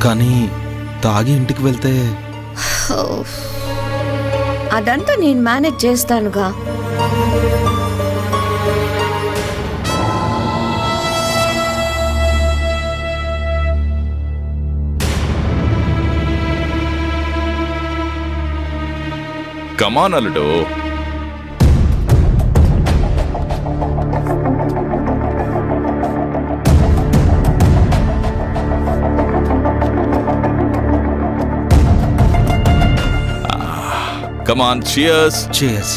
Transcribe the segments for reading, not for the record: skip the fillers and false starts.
కానీ తాగి ఇంటికి వెళ్తే అదంతా నేను మేనేజ్ చేస్తానుగా. కమాన్ అల్లుడు. Come on, cheers. Cheers.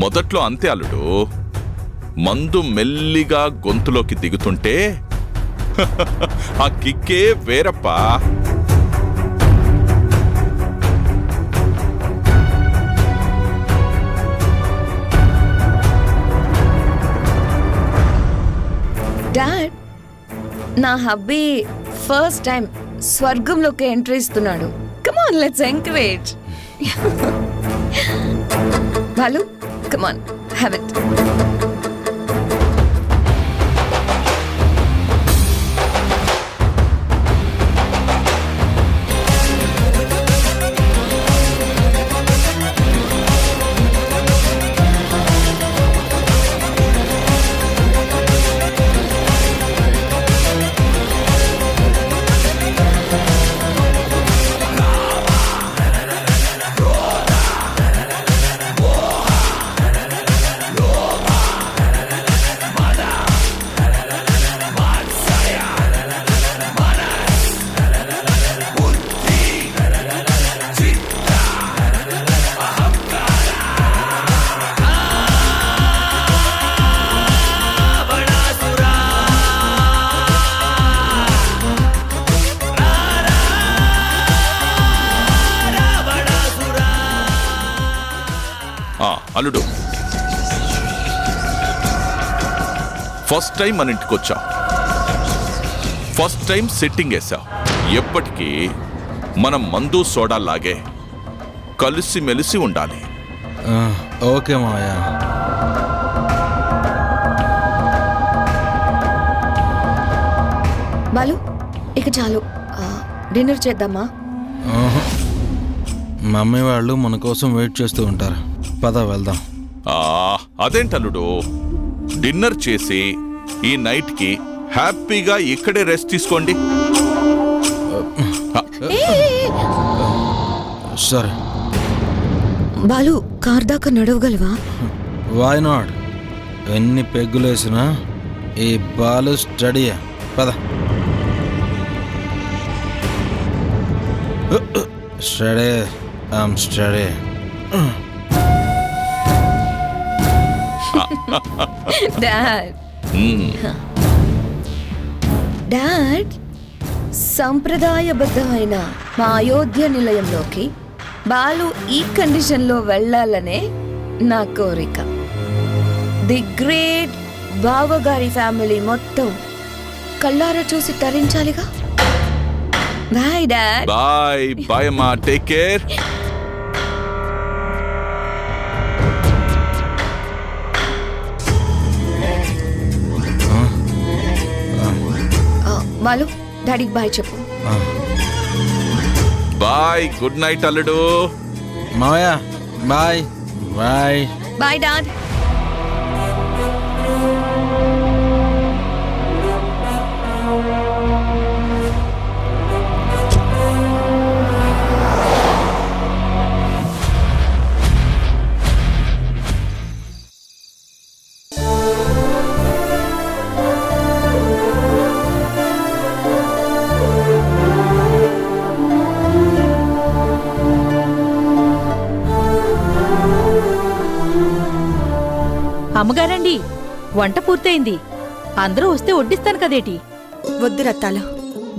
మొదట్లో అంతే అల్లుడు. మందు మెల్లిగా గొంతులోకి దిగుతుంటే ఆ కిక్కే వేరప్పా. డాడ్, నా హబ్బీ ఫస్ట్ టైం స్వర్గంలోకి ఎంట్రీ ఇస్తున్నాడు. Come on, let's encourage. Balu, come on, have it. అల్లుడు, ఫస్ట్ టైం మన ఇంటికి వచ్చా, ఫస్ట్ టైం సెట్టింగ్ వేసావు. ఎప్పటికీ మనం మందు సోడా లాగే కలిసి మెలిసి ఉండాలి. ఓకే మాయా. బాలు, ఇక చాలు, డిన్నర్ చేద్దామా? మమ్మీ వాళ్ళు మన కోసం వెయిట్ చేస్తూ ఉంటారు. పద వెళ్దాం. అదేంటల్లుడు, డిన్నర్ చేసి ఈ నైట్ కి హ్యాపీగా ఇక్కడే రెస్ట్ తీసుకోండి. సరే బాలు, కార్ దాకా నడవగలవా? Why not? ఎన్ని పెగ్గులేసినా ఈ బాలు స్టడీయా. పద. Study, I'm study. డాడ్, సంప్రదాయబద్ధమైన మా అయోధ్య నిలయంలోకి బాలు ఈ కండిషన్లో వెళ్ళాలనే నా కోరిక. ది గ్రేట్ బావగారి ఫ్యామిలీ మొత్తం కళ్ళారా చూసి తరించాలిగా. Bye dad. బాయ్ బాయ్ అమ్మా, టేక్ కేర్. బాలు, డాడీకి బాయ్ చెప్పు. బాయ్, గుడ్ నైట్ అల్లుడు. మావయ్య బాయ్. Bye bye dad. అమ్మగారండి, వంట పూర్తయింది. అందరూ వస్తే వడ్డిస్తాను కదేటి. వద్దు రత్తాలు,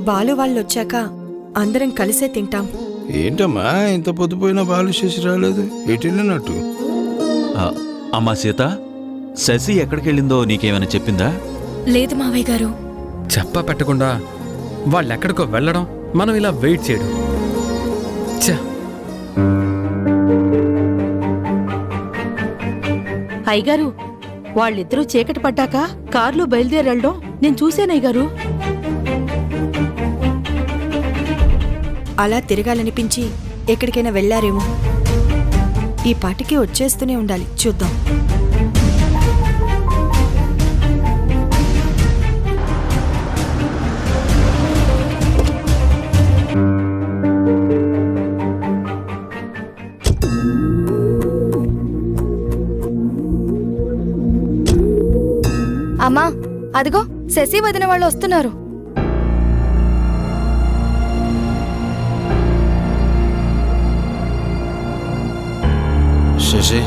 బాలు వాళ్ళొచ్చాక అందరం కలిసే తింటాం. ఏంటమ్మా ఇంత పొద్దుపోయినా బాలు చేసి రాలేదు, ఎటు వెళ్ళినట్టు? అమ్మా సీత, శశి ఎక్కడికెళ్ళిందో నీకేమైనా చెప్పిందా? లేదు మావయ్య గారు. చెప్పా పెట్టకుండా వాళ్ళెక్కడికో వెళ్ళడం, మనం ఇలా వెయిట్ చేయడం. ఛ! అయ్యగారు, వాళ్ళిద్దరూ చీకటి పడ్డాక కారులో బయలుదేరెళ్ళడం నేను చూశానయ్యగారు. అలా తిరగాలనిపించి ఎక్కడికైనా వెళ్ళారేమో. ఈ పాటికి వచ్చేస్తూనే ఉండాలి, చూద్దాం. అమ్మా, అదిగో శశి వదిన వాళ్ళు వస్తున్నారు. శశి,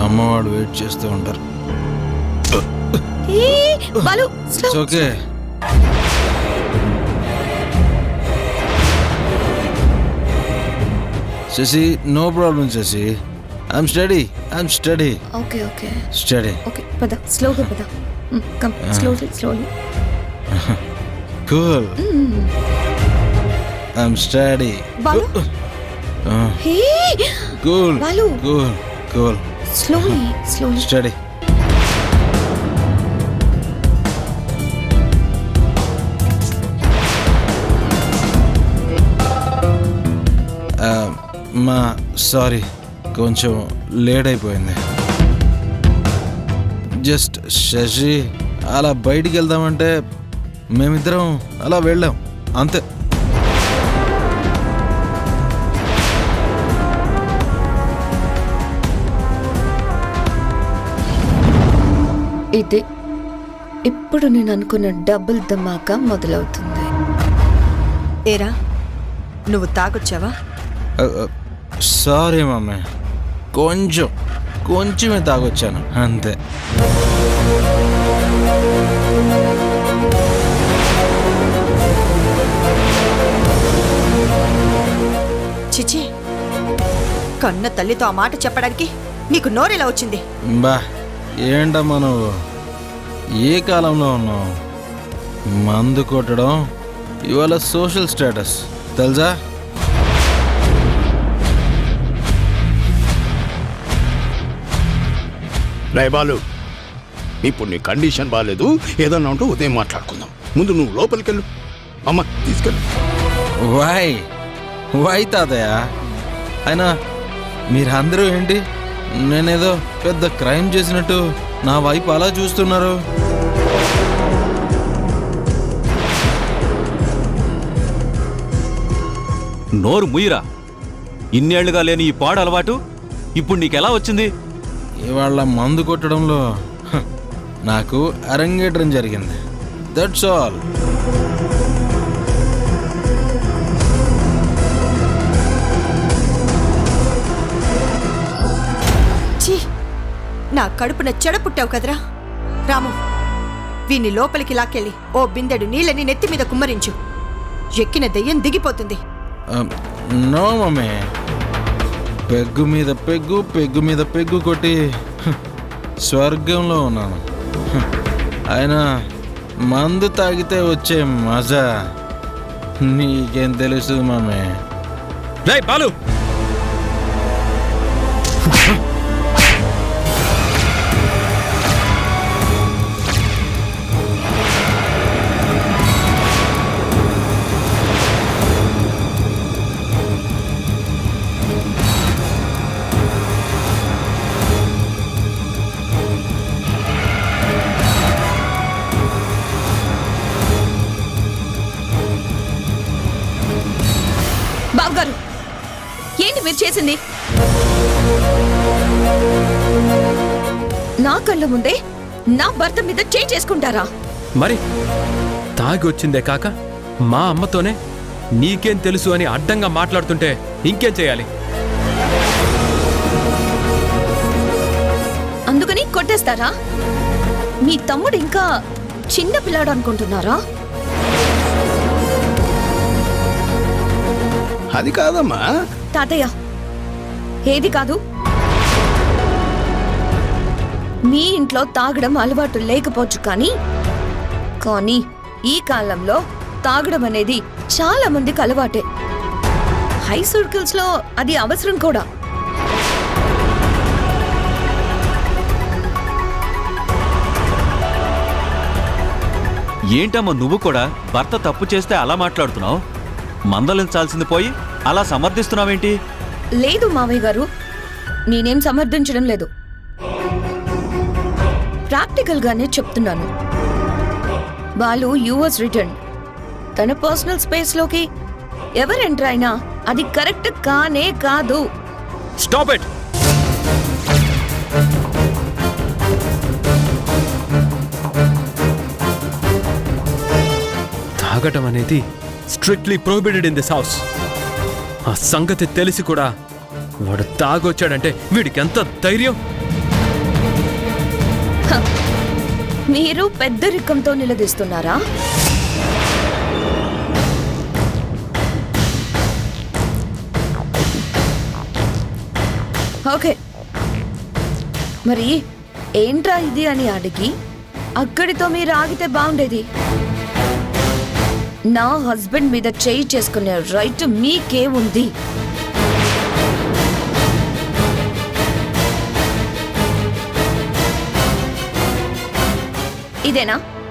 అమ్మవాడు వెయిట్ చేస్తూ ఉంటారు. ఏ, Balu, slow. Okay. Shashi, no problem Shashi. I'm steady. Okay okay steady. Okay, పద, స్లోగా పద. Come, slowly. Cool. I'm steady. Balu, hey, cool. Balu. Cool. Slowly. Steady. మా సారీ, కొంచెం లేట్ అయిపోయింది. జస్ట్ శశి అలా బయటికి వెళ్దామంటే మేమిద్దరం అలా వెళ్ళాం, అంతే. ఇది ఇప్పుడు నేను అనుకున్న డబుల్ ధమాకా మొదలవుతుంది. ఏరా, నువ్వు తాగొచ్చావా? సారీ మమ్మీ, కొంచెమే తాగొచ్చాను, అంతే. చిచి, కన్న తల్లితో ఆ మాట చెప్పడానికి నీకు నోరెలా వచ్చింది? బా, ఏంటమ్మా నువ్వు, ఏ కాలంలో ఉన్నావు? మందు కొట్టడం ఇవాళ సోషల్ స్టేటస్, తెలుసా? బాలు, ఇప్పుడు నీ కండిషన్ బాగాలేదు, ఏదన్నా ఉంటే ఉదయం మాట్లాడుకుందాం. ముందు నువ్వు లోపలికెళ్ళు. అమ్మ తీసుకెళ్ళు. వై తాతయ్య, అయినా మీరందరూ ఏంటి నేనేదో పెద్ద క్రైమ్ చేసినట్టు నా వైపు అలా చూస్తున్నారు? నోరు ముయ్యరా. ఇన్నేళ్లుగా లేని ఈ పాడు అలవాటు ఇప్పుడు నీకెలా వచ్చింది? ఇవాళ మందు కొట్టడంలో నాకు అరంగేట్రం జరిగింది, దట్స్ ఆల్. నా కడుపున చెడ పుట్టావు కదరా రాము. వీన్ని లోపలికి లాక్కెళ్ళి ఓ బిందెడు నీళ్ళని నెత్తి మీద కుమ్మరించు. ఎక్కిన దెయ్యం దిగిపోతుంది. నో మమ్మీ, పెగ్గు మీద పెగ్గు కొట్టి స్వర్గంలో ఉన్నాను. అయినా మందు తాగితే వచ్చే మజా నీకేం తెలుసు మమ్మీ? రేయ్ బాలు, బావగారు, ఏంటి మీరు చేసింది? నా కళ్ళ ముందే నా భర్త మీద చేయి చేసుకుంటారా? మరి తాగి వచ్చిందే కాక మా అమ్మతోనే నీకేం తెలుసు అని అడ్డంగా మాట్లాడుతుంటే ఇంకేం చేయాలి? అందుకని కొట్టేస్తారా? మీ తమ్ముడు ఇంకా చిన్న పిల్లాడు అనుకుంటున్నారా? అది కాదమ్మా. తాతయ్య ఏది కాదు, మీ ఇంట్లో తాగడం అలవాటు లేకపోవచ్చు కానీ ఈ కాలంలో తాగడం అనేది చాలా మందికి అలవాటే. హై సర్కిల్స్ లో అది అవసరం కూడా. ఏంటమ్మా నువ్వు కూడా భర్త తప్పు చేస్తే అలా మాట్లాడుతున్నావు? మందలించాల్సింది పోయి అలా సమర్థిస్తున్నావేంటి? లేదు మావయ్య గారు, నేనేం సమర్థించడం లేదు, ప్రాక్టికల్ గానే చెప్తున్నాను. Balu US return. తన పర్సనల్ స్పేస్ లోకి ఎవరు ఎంటర్ అయినా అది కరెక్ట్ కానే కాదు. Stop it. తాగటం అనేది strictly prohibited in this house. ఆ సంగతి తెలిసి కూడా వాడు తాగొచ్చాడంటే వీడికి ఎంత ధైర్యం! మీరు పెద్దరికంతో నిలదీస్తున్నారా? ఓకే, మరి ఏంట్రా ఇది అని అడిగి అక్కడితో మీరు ఆగితే బాగుండేది. నా హస్బెండ్ మీద చేయి చేసుకునే రైట్ మీకే ఉంది.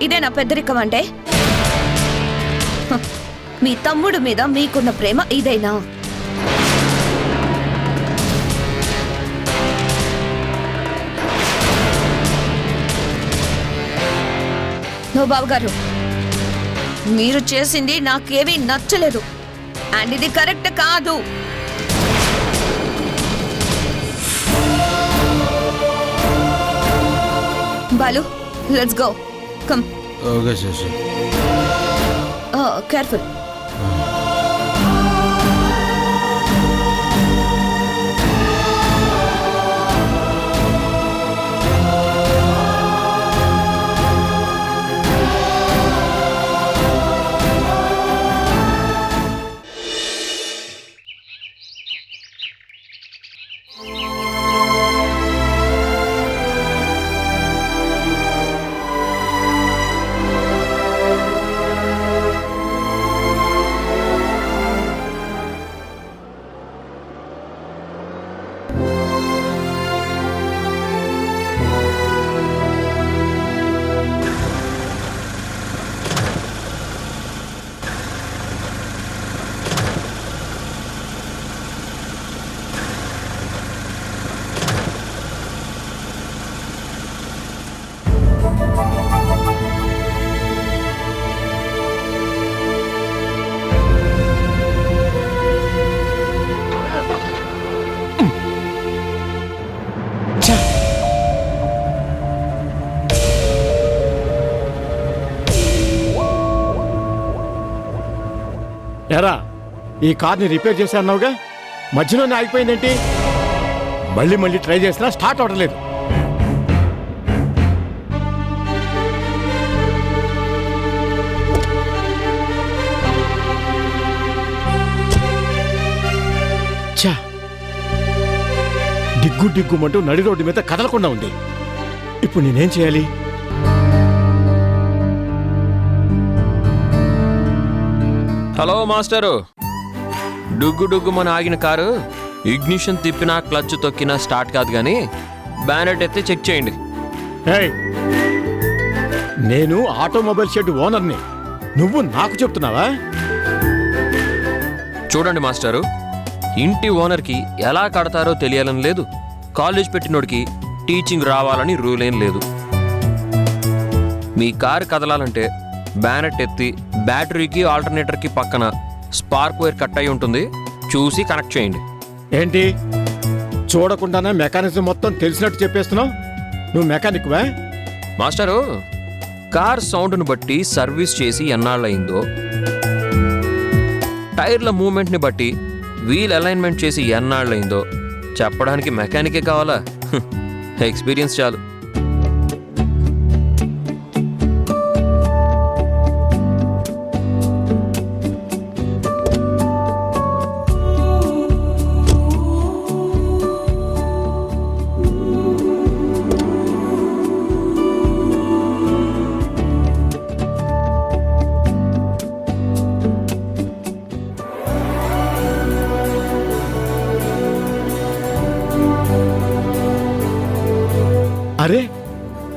ఇదేనా పెద్దరికం అంటే? మీ తమ్ముడు మీద మీకున్న ప్రేమ ఇదేనా? నో బాబు గారు, మీరు చేసింది నాకేమీ నచ్చలేదు అండ్ ఇది కరెక్ట్ కాదు. Balu, let's go. Come. Okay Shashi. Careful. ఎరా, ఈ కార్ని రిపేర్ చేశా అన్నావుగా, మధ్యలోనే ఆగిపోయిందేంటి? మళ్ళీ ట్రై చేసినా స్టార్ట్ అవ్వట్లేదు. ఛా, డిగ్గుమంటూ నడి రోడ్డు మీద కదలకుండా ఉంది. ఇప్పుడు నేనేం చేయాలి? హలో మాస్టరు, డుగ్గుమని ఆగిన కారు ఇగ్నిషన్ తిప్పినా క్లచ్ తొక్కినా స్టార్ట్ కాదు, కానీ బ్యానెట్ ఎత్తి చెక్ చేయండి. ఏయ్, నేను ఆటోమొబైల్ షెడ్ ఓనర్ని, నువ్వు నాకు చెప్తున్నావా? చూడండి మాస్టరు, ఇంటి ఓనర్కి ఎలా కడతారో తెలియాలని లేదు, కాలేజ్ పెట్టినోడికి టీచింగ్ రావాలని రూల్ ఏం లేదు. మీ కారు కదలాలంటే బ్యానెట్ ఎత్తి బ్యాటరీకి ఆల్టర్నేటర్కి పక్కన స్పార్క్ వైర్ కట్ అయి ఉంటుంది, చూసి కనెక్ట్ చేయండి. ఏంటి, చూడకుండానే మెకానిజం మొత్తం తెలిసినట్టు చెప్పేస్తున్నావు? నువ్వు మెకానిక్వా? మాస్టరు, కార్ సౌండ్ను బట్టి సర్వీస్ చేసి ఎన్నాళ్ళయిందో, టైర్ల మూమెంట్ని బట్టి వీల్ అలైన్మెంట్ చేసి ఎన్నాళ్ళయిందో చెప్పడానికి మెకానికే కావాలా? ఎక్స్పీరియన్స్ చాలు.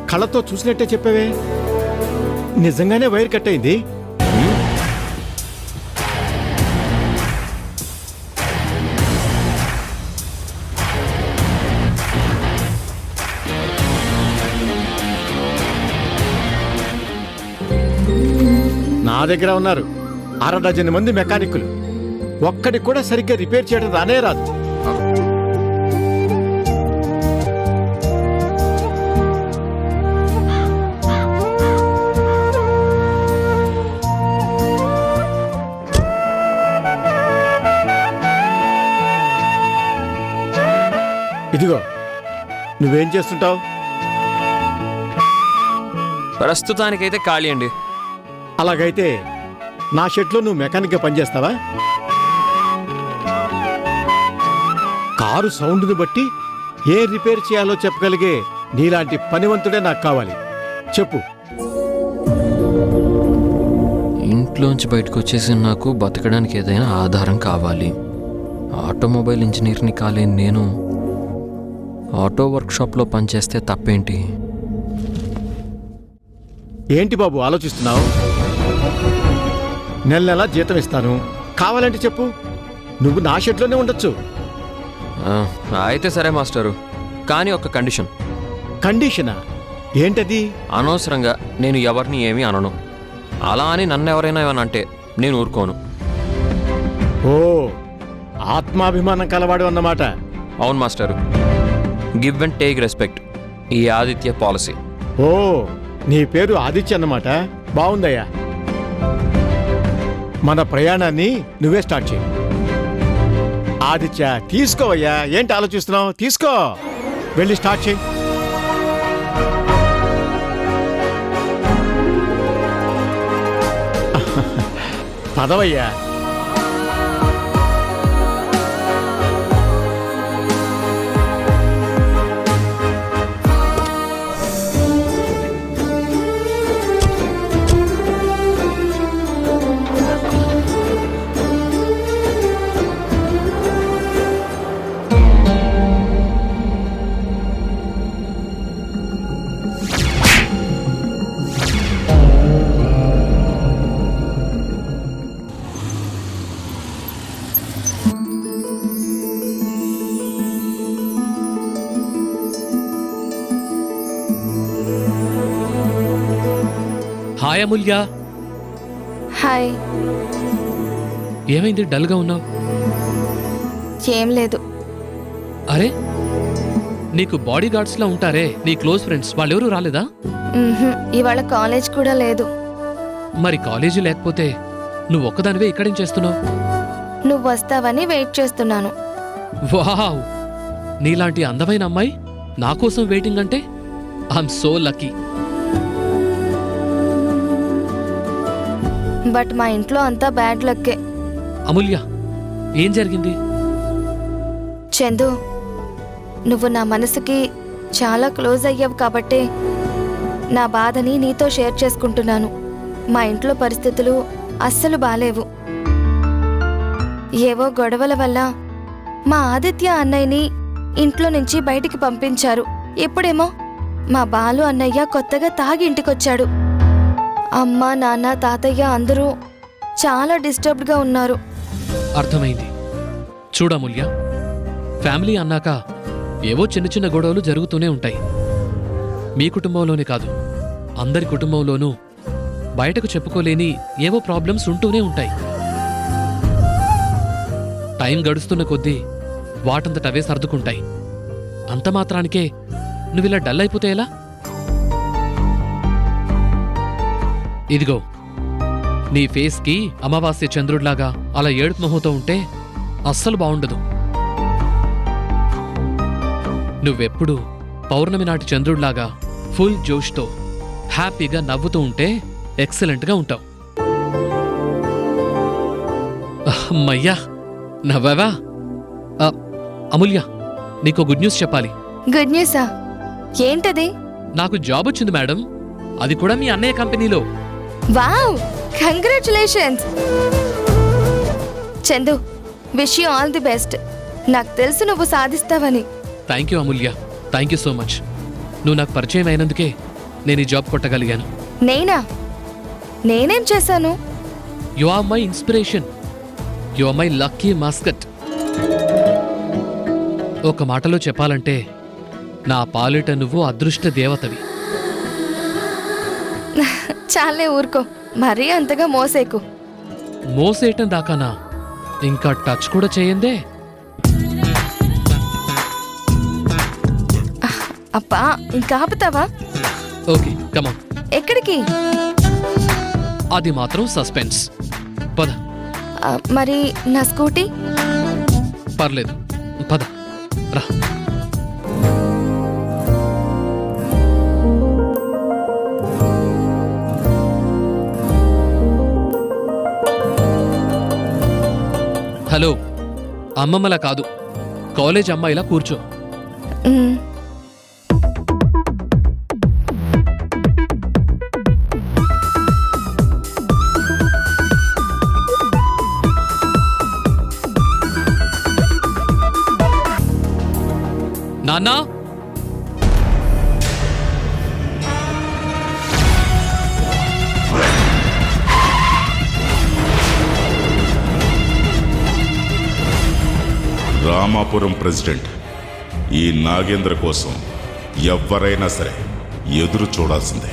కళ్ళతో చూసినట్టే చెప్పావే, నిజంగానే వైర్ కట్ అయింది. నా దగ్గర ఉన్నారు 6 డజన్ మంది మెకానిక్కులు, ఒక్కడికి కూడా సరిగ్గా రిపేర్ చేయడం రానే రాదు. ఇదిగో, నువ్వేం చేస్తుంటావు? ప్రస్తుతానికైతే ఖాళీ అండి. అలాగైతే నా షెడ్లో నువ్వు మెకానిక్గా పనిచేస్తావా? కారు సౌండ్ని బట్టి ఏ రిపేర్ చేయాలో చెప్పగలిగే నీలాంటి పనివంతుడే నాకు కావాలి. చెప్పు. ఇంట్లోంచి బయటకు వచ్చేసి నాకు బతకడానికి ఏదైనా ఆధారం కావాలి. ఆటోమొబైల్ ఇంజనీర్ని కాలేని నేను ఆటో వర్క్షాప్లో పనిచేస్తే తప్పేంటి? ఏంటి బాబు ఆలోచిస్తున్నావు? నెల నెలా జీతం ఇస్తాను, కావాలంటే చెప్పు. నువ్వు నా షెడ్లోనే ఉండొచ్చు. అయితే సరే మాస్టరు, కానీ ఒక కండిషన్. కండిషనా? ఏంటది? అనవసరంగా నేను ఎవరిని ఏమీ అనను. అలా అని నన్ను ఎవరైనా ఏమని అంటే నేను ఊరుకోను. ఓ, ఆత్మాభిమానం కలవాడు అన్నమాట. అవును master. Give and take respect ఈ ఆదిత్య పాలసీ. ఓ, నీ పేరు ఆదిత్య అన్నమాట. బాగుందయ్యా. మన ప్రయాణాన్ని నువ్వే స్టార్ట్ చేయి. ఆదిత్య, తీసుకోవయ్యా. ఏంటి ఆలోచిస్తున్నావు? తీసుకో, వెళ్ళి స్టార్ట్ చేయి. పదవయ్యా. హాయ్ అమూల్య. హాయ్. ఏమైంది డల్గా ఉన్నావు? ఏం లేదు. అరే, నీకు బాడీ గార్డ్స్లా ఉంటారే నీ క్లోజ్ ఫ్రెండ్స్, వాళ్ళెవరూ రాలేదా? ఇవాళ కాలేజ్ కూడా లేదు. మరి కాలేజీ లేకపోతే నువ్వు ఒక్కదానివే ఇక్కడేం చేస్తున్నావు? నువ్వు వస్తావని వెయిట్ చేస్తున్నాను. వావ్, నీలాంటి అందమైన అమ్మాయి నా కోసం వెయిటింగ్ అంటే ఐఎమ్ సో లక్కీ. బట్ మా ఇంట్లో అంతా బ్యాడ్ లక్కే. అమూల్య, ఏం జరిగింది? చందు, నువ్వు నా మనసుకి చాలా క్లోజ్ అయ్యావు కాబట్టి నా బాధని నీతో షేర్ చేసుకుంటున్నాను. మా ఇంట్లో పరిస్థితులు అస్సలు బాలేవు. ఏవో గొడవల వల్ల మా ఆదిత్య అన్నయ్యని ఇంట్లో నుంచి బయటికి పంపించారు. ఇప్పుడేమో మా బాలు అన్నయ్య కొత్తగా తాగి ఇంటికొచ్చాడు. అమ్మ, నాన్న, తాతయ్య అందరూ చాలా డిస్టర్బ్డ్గా ఉన్నారు. అర్థమైంది. చూడమూల్య, ఫ్యామిలీ అన్నాక ఏవో చిన్న చిన్న గొడవలు జరుగుతూనే ఉంటాయి. మీ కుటుంబంలోనే కాదు, అందరి కుటుంబంలోనూ బయటకు చెప్పుకోలేని ఏవో ప్రాబ్లమ్స్ ఉంటూనే ఉంటాయి. టైం గడుస్తున్న కొద్దీ వాటంతటవే సర్దుకుంటాయి. అంత మాత్రానికే నువ్విలా డల్ అయిపోతే ఎలా? ఇదిగో, నీ ఫేస్కి అమావాస్య చంద్రుడిలాగా అలా ఏడుపు మొహంతో ఉంటే అస్సలు బావుండదు. నువ్వెప్పుడు పౌర్ణమి నాటి చంద్రుడిలాగా ఫుల్ జోష్తో హ్యాపీగా నవ్వుతూ ఉంటే ఎక్సలెంట్గా ఉంటావు. అమ్మయ్యా, నవ్వావా? అమూల్య, నీకో గుడ్ న్యూస్ చెప్పాలి. గుడ్ న్యూసా? ఏంటది? నాకు జాబ్ వచ్చింది మేడం, అది కూడా మీ అన్నయ్య కంపెనీలో. Wow, congratulations Chandu. Wish you all the best. నాకు తెలుసు నువ్వు సాధిస్తావని. Thank you Amulya, thank you so much. నువ్వు నాకు పరిచయం అయినందుకే నేను ఈ జాబ్ కొట్టగలిగాను. నేనా? నేనేం చేశాను? You are my inspiration. You are my lucky mascot. ఒక మాటలో చెప్పాలంటే నా పాలిట నువ్వు అదృష్ట దేవతవి. చాలే ఊరుకో, మరీ అంతగా మోసేకు. మోసేయటం దాకానా? ఇంకా టచ్ కూడా చేయందే. అబ్బా, ఇంకా ఆపుతావా? ఓకే, కమాన్. ఎక్కడికి? అది మాత్రం సస్పెన్స్. పద. మరి నా స్కూటీ? పర్లేదు, పద రా. హలో, అమ్మమ్మలా కాదు, కాలేజ్ అమ్మాయిలా కూర్చో. మ్, నాన్నా, రామాపురం ప్రెసిడెంట్ ఈ నాగేంద్ర కోసం ఎవ్వరైనా సరే ఎదురు చూడాల్సిందే.